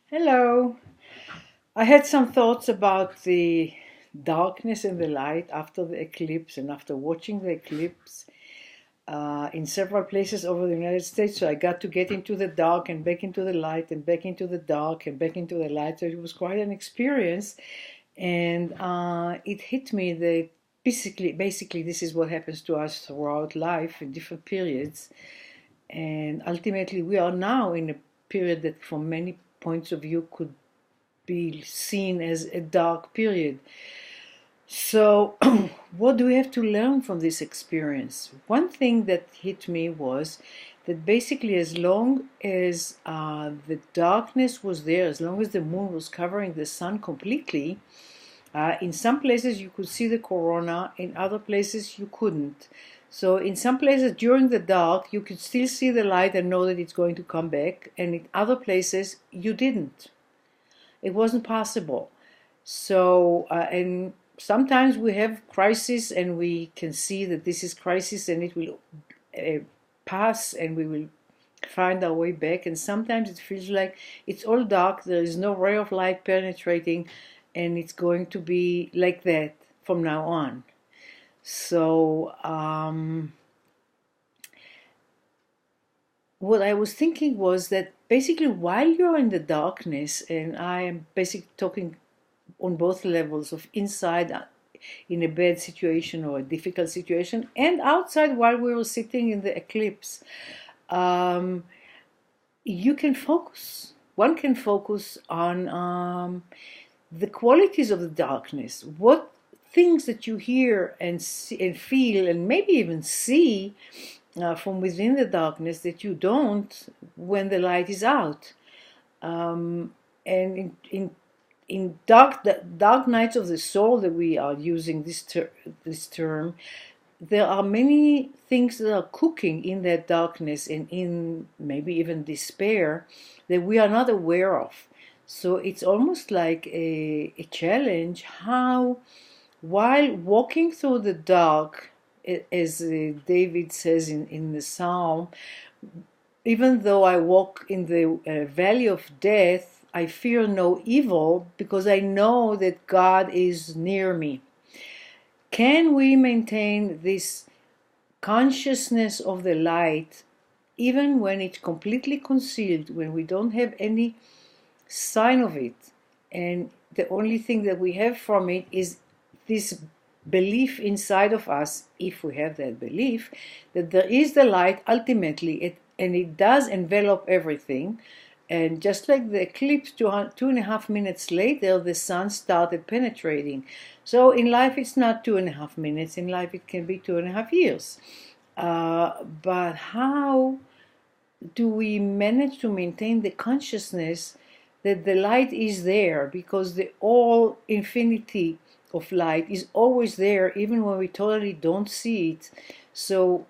Hello. I had some thoughts about the darkness and the light after the eclipse and after watching the eclipse in several places over the United States. So I got to get into the dark and back into the light and back into the dark and back into the light. So it was quite an experience. And it hit me that basically, this is what happens to us throughout life in different periods. And ultimately, we are now in a period that, from many points of view, could be seen as a dark period. So, what do we have to learn from this experience? One thing that hit me was that basically, as long as the darkness was there, as long as the moon was covering the sun completely, in some places you could see the corona, in other places you couldn't. So in some places during the dark you could still see the light and know that it's going to come back, and in other places you didn't. It wasn't possible. So and sometimes we have crisis and we can see that this is crisis and it will uh, pass and we will find our way back, and sometimes it feels like it's all dark, there is no ray of light penetrating, and it's going to be like that from now on. So what I was thinking was that basically while you're in the darkness, and I am basically talking on both levels of inside in a bad situation or a difficult situation, and outside while we were sitting in the eclipse, um, you can focus. One can focus on the qualities of the darkness, what things that you hear and see and feel and maybe even see from within the darkness that you don't when the light is out. And in dark nights of the soul that we are using this term, there are many things that are cooking in that darkness and in maybe even despair that we are not aware of. So it's almost like a challenge how, while walking through the dark, as David says in the psalm, even though I walk in the valley of death, I fear no evil because I know that God is near me. Can we maintain this consciousness of the light even when it's completely concealed, when we don't have any sign of it, and the only thing that we have from it is this belief inside of us, if we have that belief, that there is the light ultimately, and it does envelop everything. And just like the eclipse, 2.5 minutes later, the sun started penetrating. So in life, it's not 2.5 minutes. In life, it can be 2.5 years. But how do we manage to maintain the consciousness that the light is there, because the all infinity of light is always there even when we totally don't see it? So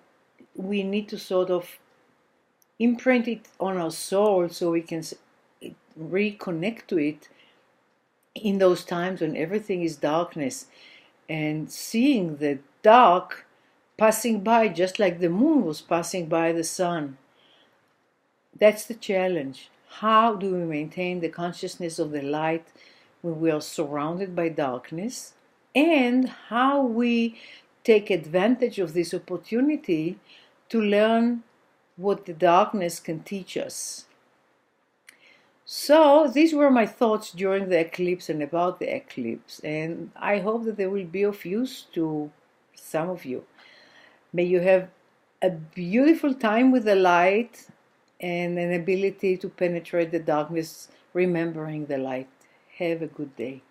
we need to sort of imprint it on our soul so we can reconnect to it in those times when everything is darkness, and seeing the dark passing by just like the moon was passing by the sun. That's the challenge. How do we maintain the consciousness of the light when we are surrounded by darkness? And how we take advantage of this opportunity to learn what the darkness can teach us. So these were my thoughts during the eclipse and about the eclipse, and I hope that they will be of use to some of you. May you have a beautiful time with the light and an ability to penetrate the darkness, remembering the light. Have a good day.